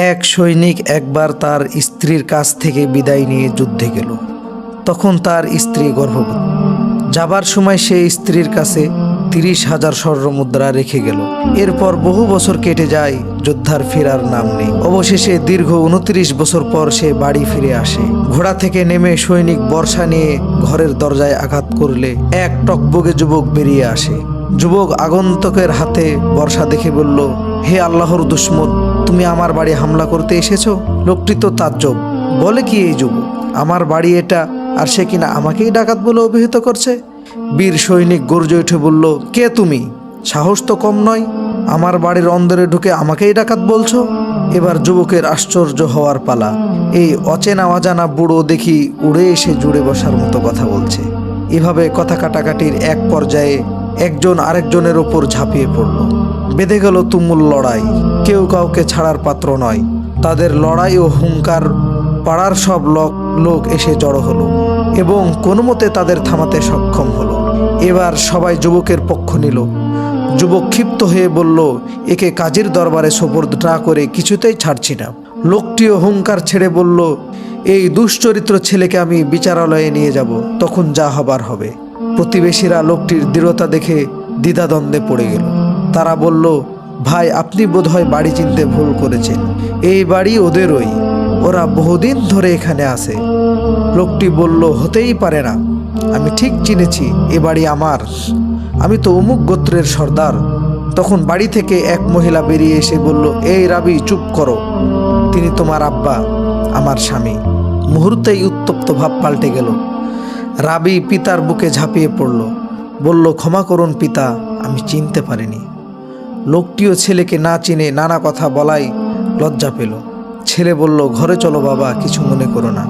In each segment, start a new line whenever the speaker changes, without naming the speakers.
এক সৈনিক একবার তার স্ত্রীর কাছ থেকে বিদায় নিয়ে যুদ্ধে গেল। তখন তার স্ত্রী গর্ভবতী। যাবার সময় সে স্ত্রীর কাছে 30,000 স্বর্ণমুদ্রা রেখে গেল। এরপর বহু বছর কেটে যায়, যোদ্ধার ফেরার নাম নেই। অবশেষে দীর্ঘ 29 বছর পর সে বাড়ি ফিরে আসে। ঘোড়া থেকে নেমে সৈনিক বর্শা নিয়ে ঘরের দরজায় আঘাত করলে এক টকবগে যুবক বেরিয়ে আসে। যুবক আগন্তুকের হাতে বর্শা দেখে বলল, হে আল্লাহর দুশমন, তুমি আমার বাড়ি হামলা করতে এসেছো? লোকটি তো তাজ্জব, বলে কি এই যুবক, আমার বাড়ি এটা, আর সে কিনা আমাকেই ডাকাত বলে অভিহিত করছে। বীর সৈনিক গর্জে উঠে বলল, কে তুমি? সাহস তো কম নয়, আমার বাড়ির অন্দরে ঢুকে আমাকেই ডাকাত বলছো? এবার যুবকের আশ্চর্য হওয়ার পালা। এই অচেনা অজানা বুড়ো দেখি উড়ে এসে জুড়ে বসার মতো কথা বলছে। এভাবে কথা কাটাকাটির এক পর্যায়ে একজন আরেকজনের ওপর ঝাঁপিয়ে পড়ল। বেঁধে গেল তুমুল লড়াই। কেউ কাউকে ছাড়ার পাত্র নয়। তাদের লড়াই ও হুঙ্কার পাড়ার সব লোক এসে জড়ো হলো এবং কোনো মতে তাদের থামাতে সক্ষম হলো। এবার সবাই যুবকের পক্ষ নিল। যুবক ক্ষিপ্ত হয়ে বলল, একে কাজীর দরবারে সোপর্দ না করে কিছুতেই ছাড়ছি না। লোকটিও হুঙ্কার ছেড়ে বলল, এই দুশ্চরিত্র ছেলেকে আমি বিচারালয়ে নিয়ে যাব, তখন যা হবার হবে। প্রতিবেশীরা লোকটির দৃঢ়তা দেখে দ্বিধাদ্বন্দ্বে পড়ে গেল। তারা বলল, ভাই, আপনি বোধহয় বাড়ি চিনতে ভুল করেছেন। এই বাড়ি ওদেরই, ওরা বহুদিন ধরে এখানে আছে। লোকটি বলল, হতেই পারে না, আমি ঠিক চিনেছি, এ বাড়ি আমার, আমি তো অমুক গোত্রের সর্দার। তখন বাড়ি থেকে এক মহিলা বেরিয়ে এসে বলল, এই রাবি, চুপ করো, তিনি তোমার আব্বা, আমার স্বামী। মুহূর্তেই উত্তপ্ত ভাব পাল্টে গেল। রাবি পিতার বুকে ঝাঁপিয়ে পড়ল, বলল, ক্ষমা করুন পিতা, আমি চিনতে পারিনি। লোকটিও ছেলেকে না চিনে নানা কথা বলাই লজ্জা পেল। ছেলে বলল, ঘরে চলো বাবা, কিছু মনে করো না।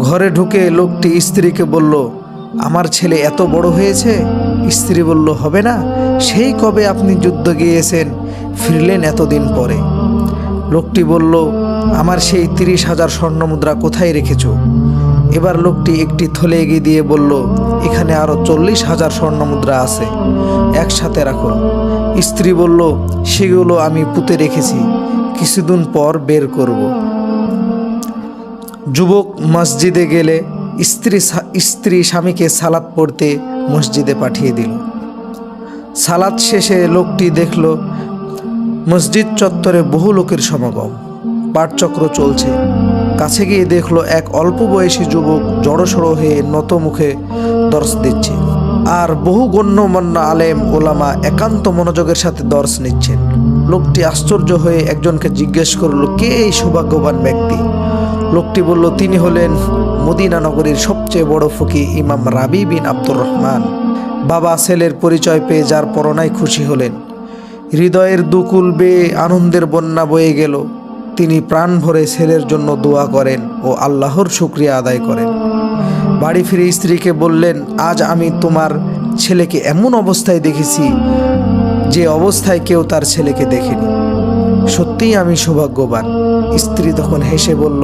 ঘরে ঢুকে লোকটি স্ত্রীকে বলল, আমার ছেলে এত বড় হয়েছে? স্ত্রী বলল, হবে না, সেই কবে আপনি যুদ্ধ গিয়েছেন, ফিরলেন এতদিন পরে। লোকটি বলল, আমার সেই 30,000 স্বর্ণমুদ্রা কোথায় রেখেছ? এবার লোকটি একটি থলে এগিয়ে দিয়ে বলল, এখানে আরো 40,000 স্বর্ণমুদ্রা আছে, একসাথে রাখো। স্ত্রী বলল, সেগুলো আমি পুঁতে রেখেছি, কিছুদিন পর বের করব। যুবক মসজিদে গেলে স্ত্রী স্বামীকে সালাত পড়তে মসজিদে পাঠিয়ে দিল। সালাত শেষে লোকটি দেখল মসজিদ চত্বরে বহু লোকের সমাগম, পাঠচক্র চলছে। কাছে গিয়ে দেখল এক অল্প বয়সী যুবক জড়সড়ো হয়ে নত মুখে দর্শ দিচ্ছে, আর বহু গণ্যমান্য আলেম ওলামা একান্ত মনোযোগের সাথে দর্শ নিচ্ছেন। লোকটি আশ্চর্য হয়ে একজনকে জিজ্ঞেস করল, কে এই সৌভাগ্যবান ব্যক্তি? লোকটি বলল, তিনি হলেন মদিনা নগরীর সবচেয়ে বড় ফকিহ ইমাম রাবি বিন আব্দুর রহমান। বাবা ছেলের পরিচয় পেয়ে যার পরনায় খুশি হলেন। হৃদয়ের দুকুল বেয়ে আনন্দের বন্যা বয়ে গেল। তিনি প্রাণ ভরে ছেলের জন্য দোয়া করেন ও আল্লাহর শুকরিয়া আদায় করেন। বাড়ি ফিরে স্ত্রীকে বললেন, আজ আমি তোমার ছেলেকে এমন অবস্থায় দেখেছি যে অবস্থায় কেউ তার ছেলেকে দেখেনি। সত্যিই আমি সৌভাগ্যবান। স্ত্রী তখন হেসে বলল,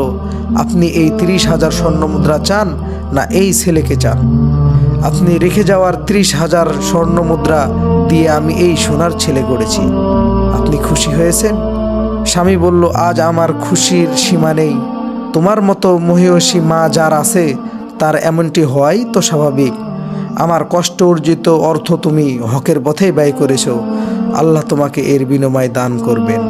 আপনি এই 30,000 স্বর্ণমুদ্রা চান না এই ছেলেকে চান? আপনি রেখে যাওয়ার 30,000 স্বর্ণমুদ্রা দিয়ে আমি এই সোনার ছেলে গড়েছি। আপনি খুশি হয়েছেন? স্বামী বলল, আজ আমার খুশির সীমা নেই। তোমার মতো মহিয়সী মা যার আছে তার এমনটি হওয়াই তো স্বাভাবিক। আমার কষ্ট অর্জিত অর্থ তুমি হকের পথেই ব্যয় করেছ, আল্লাহ তোমাকে এর বিনিময় দান করবেন।